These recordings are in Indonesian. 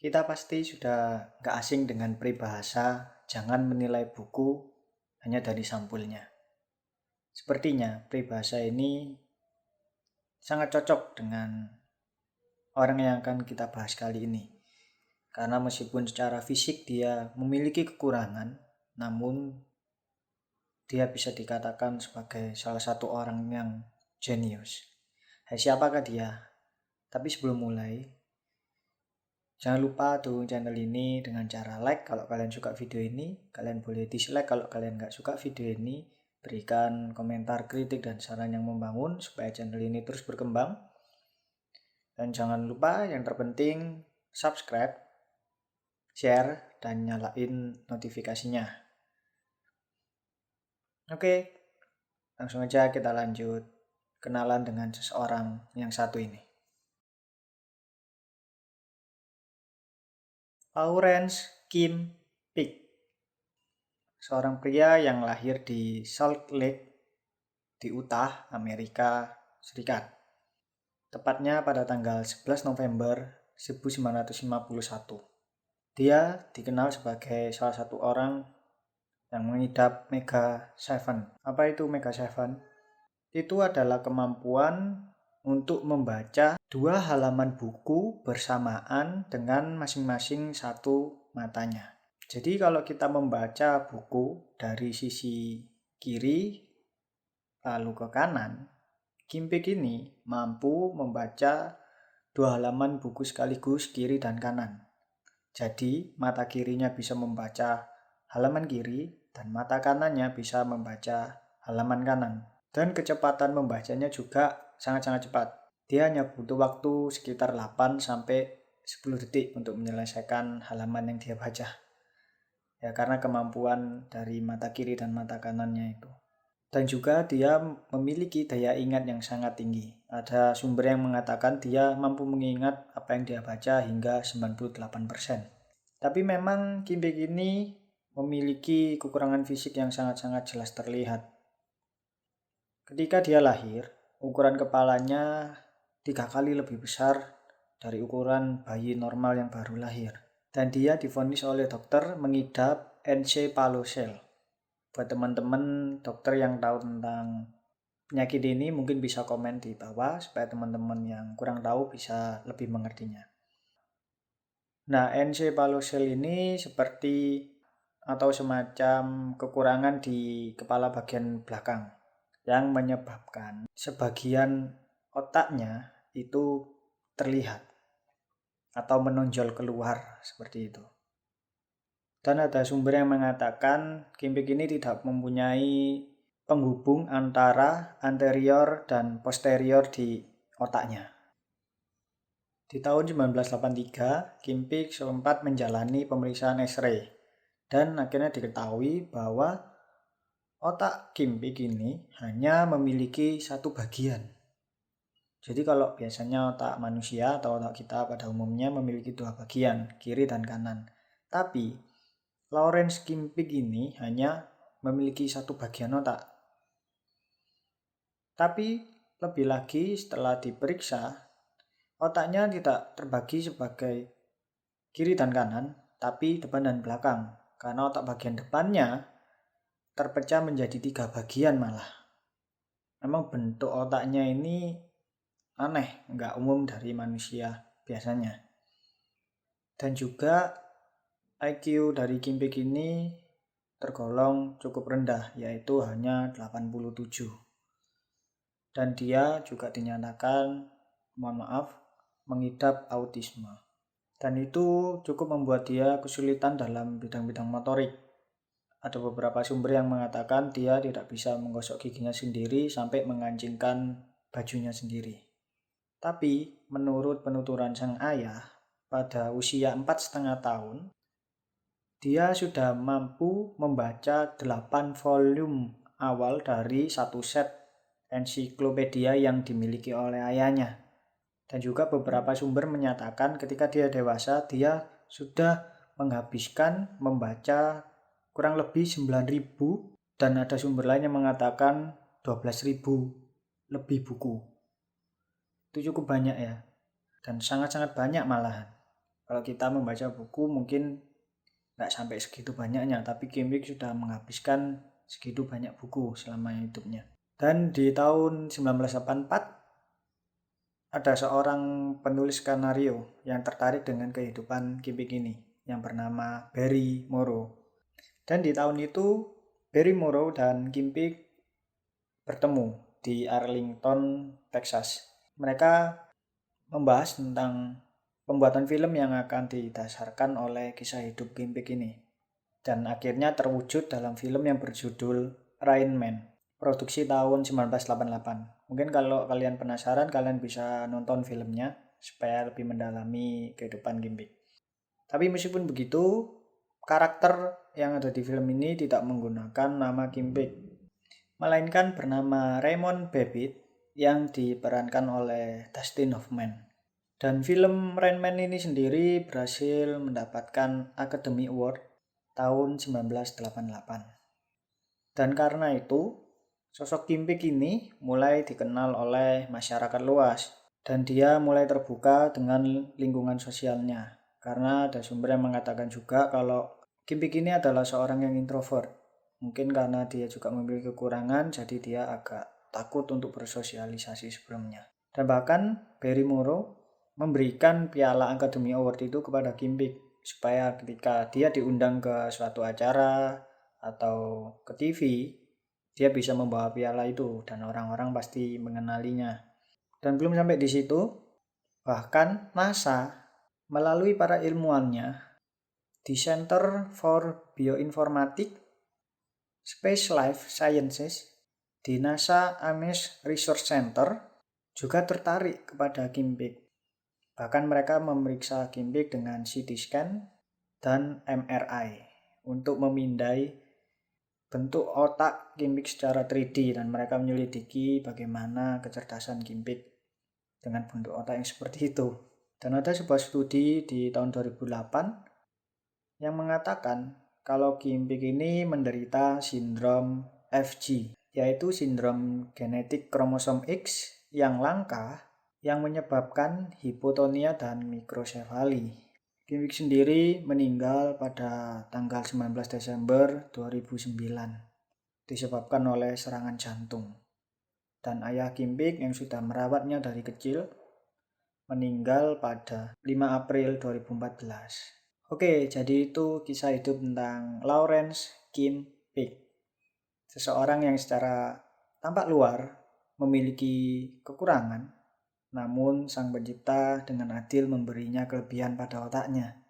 Kita pasti sudah nggak asing dengan peribahasa, jangan menilai buku hanya dari sampulnya. Sepertinya peribahasa ini sangat cocok dengan orang yang akan kita bahas kali ini. Karena meskipun secara fisik dia memiliki kekurangan, namun dia bisa dikatakan sebagai salah satu orang yang jenius. Siapakah dia? Tapi sebelum mulai, jangan lupa dukung channel ini dengan cara like kalau kalian suka video ini. Kalian boleh dislike kalau kalian nggak suka video ini. Berikan komentar, kritik, dan saran yang membangun supaya channel ini terus berkembang. Dan jangan lupa yang terpenting subscribe, share, dan nyalain notifikasinya. Oke, langsung aja kita lanjut kenalan dengan seseorang yang satu ini. Lawrence Kim Peek, seorang pria yang lahir di Salt Lake di Utah, Amerika Serikat. Tepatnya pada tanggal 11 November 1951. Dia dikenal sebagai salah satu orang yang mengidap Mega 7. Apa itu Mega 7? Itu adalah kemampuan untuk membaca 2 halaman buku bersamaan dengan masing-masing satu matanya. Jadi kalau kita membaca buku dari sisi kiri lalu ke kanan, Kim Peek ini mampu membaca 2 halaman buku sekaligus kiri dan kanan. Jadi mata kirinya bisa membaca halaman kiri dan mata kanannya bisa membaca halaman kanan. Dan kecepatan membacanya juga sangat-sangat cepat. Dia hanya butuh waktu sekitar 8 sampai 10 detik untuk menyelesaikan halaman yang dia baca. Ya karena kemampuan dari mata kiri dan mata kanannya itu. Dan juga dia memiliki daya ingat yang sangat tinggi. Ada sumber yang mengatakan dia mampu mengingat apa yang dia baca hingga 98%. Tapi memang Kim Peek ini memiliki kekurangan fisik yang sangat-sangat jelas terlihat. Ketika dia lahir, ukuran kepalanya 3 kali lebih besar dari ukuran bayi normal yang baru lahir. Dan dia divonis oleh dokter mengidap encephalocele. Buat teman-teman dokter yang tahu tentang penyakit ini mungkin bisa komen di bawah supaya teman-teman yang kurang tahu bisa lebih mengertinya. Nah, encephalocele ini seperti atau semacam kekurangan di kepala bagian belakang yang menyebabkan sebagian otaknya itu terlihat atau menonjol keluar seperti itu. Dan ada sumber yang mengatakan Kim Peek ini tidak mempunyai penghubung antara anterior dan posterior di otaknya. Di tahun 1983, Kim Peek sempat menjalani pemeriksaan X-ray dan akhirnya diketahui bahwa otak Kim Peek ini hanya memiliki satu bagian. Jadi kalau biasanya otak manusia atau otak kita pada umumnya memiliki 2 bagian, kiri dan kanan. Tapi Lawrence Kim Peek ini hanya memiliki satu bagian otak. Tapi lebih lagi setelah diperiksa, otaknya tidak terbagi sebagai kiri dan kanan, tapi depan dan belakang. Karena otak bagian depannya terpecah menjadi 3 bagian malah. Memang bentuk otaknya ini aneh, nggak umum dari manusia biasanya. Dan juga IQ dari Kim Peek ini tergolong cukup rendah, yaitu hanya 87. Dan dia juga dinyatakan, mengidap autisme. Dan itu cukup membuat dia kesulitan dalam bidang-bidang motorik. Ada beberapa sumber yang mengatakan dia tidak bisa menggosok giginya sendiri sampai mengancingkan bajunya sendiri. Tapi menurut penuturan sang ayah, pada usia 4,5 tahun, dia sudah mampu membaca 8 volume awal dari satu set ensiklopedia yang dimiliki oleh ayahnya. Dan juga beberapa sumber menyatakan ketika dia dewasa, dia sudah menghabiskan membaca kurang lebih 9.000 dan ada sumber lain yang mengatakan 12.000 lebih buku. Itu cukup banyak ya, dan sangat-sangat banyak malahan. Kalau kita membaca buku mungkin nggak sampai segitu banyaknya, tapi Kim Peek sudah menghabiskan segitu banyak buku selama hidupnya. Dan di tahun 1984 ada seorang penulis skenario yang tertarik dengan kehidupan Kim Peek ini yang bernama Barry Morrow. Dan di tahun itu Barry Morrow dan Kim Peek bertemu di Arlington, Texas. Mereka membahas tentang pembuatan film yang akan didasarkan oleh kisah hidup Kim Peek ini. Dan akhirnya terwujud dalam film yang berjudul Rain Man, produksi tahun 1988. Mungkin kalau kalian penasaran, kalian bisa nonton filmnya supaya lebih mendalami kehidupan Kim Peek. Tapi meskipun begitu, karakter yang ada di film ini tidak menggunakan nama Kim Peek, melainkan bernama Raymond Babbitt yang diperankan oleh Dustin Hoffman. Dan film Rain Man ini sendiri berhasil mendapatkan Academy Award tahun 1988. Dan karena itu, sosok Kim Peek ini mulai dikenal oleh masyarakat luas dan dia mulai terbuka dengan lingkungan sosialnya. Karena ada sumber yang mengatakan juga kalau Kim Peek ini adalah seorang yang introvert. Mungkin karena dia juga memiliki kekurangan, jadi dia agak takut untuk bersosialisasi sebelumnya. Dan bahkan Barry Morrow memberikan piala Academy Award itu kepada Kim Peek supaya ketika dia diundang ke suatu acara atau ke TV, dia bisa membawa piala itu dan orang-orang pasti mengenalinya. Dan belum sampai di situ, bahkan NASA melalui para ilmuwannya di Center for Bioinformatics Space Life Sciences di NASA Ames Research Center juga tertarik kepada Kim Peek. Bahkan mereka memeriksa Kim Peek dengan CT scan dan MRI untuk memindai bentuk otak Kim Peek secara 3D, dan mereka menyelidiki bagaimana kecerdasan Kim Peek dengan bentuk otak yang seperti itu. Dan ada sebuah studi di tahun 2008 yang mengatakan kalau Kim Peek ini menderita sindrom FG, yaitu sindrom genetik kromosom X yang langka yang menyebabkan hipotonia dan mikrosefali. Kim Peek sendiri meninggal pada tanggal 19 Desember 2009 disebabkan oleh serangan jantung. Dan ayah Kim Peek yang sudah merawatnya dari kecil meninggal pada 5 April 2014. Oke, jadi itu kisah hidup tentang Lawrence Kim Peek. Seseorang yang secara tampak luar memiliki kekurangan, namun Sang Pencipta dengan adil memberinya kelebihan pada otaknya.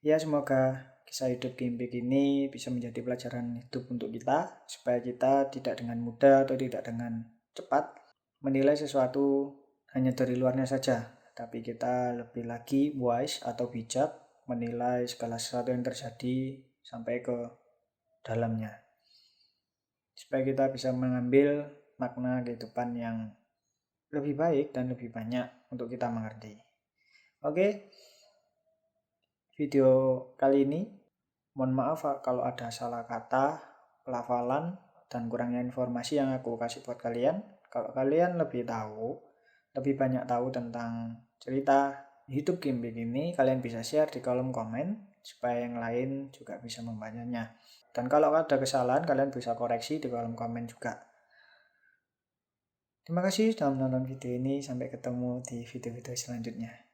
Ya, semoga kisah hidup Kim Peek ini bisa menjadi pelajaran hidup untuk kita, supaya kita tidak dengan mudah atau tidak dengan cepat menilai sesuatu hanya dari luarnya saja, tapi kita lebih lagi wise atau bijak menilai segala sesuatu yang terjadi sampai ke dalamnya, supaya kita bisa mengambil makna kehidupan yang lebih baik dan lebih banyak untuk kita mengerti. Oke, video kali ini mohon maaf kalau ada salah kata, pelafalan, dan kurangnya informasi yang aku kasih buat kalian. Kalau kalian lebih banyak tahu tentang cerita hidup Kim Peek ini, kalian bisa share di kolom komen supaya yang lain juga bisa membacanya. Dan kalau ada kesalahan, kalian bisa koreksi di kolom komen juga. Terima kasih sudah menonton video ini. Sampai ketemu di video-video selanjutnya.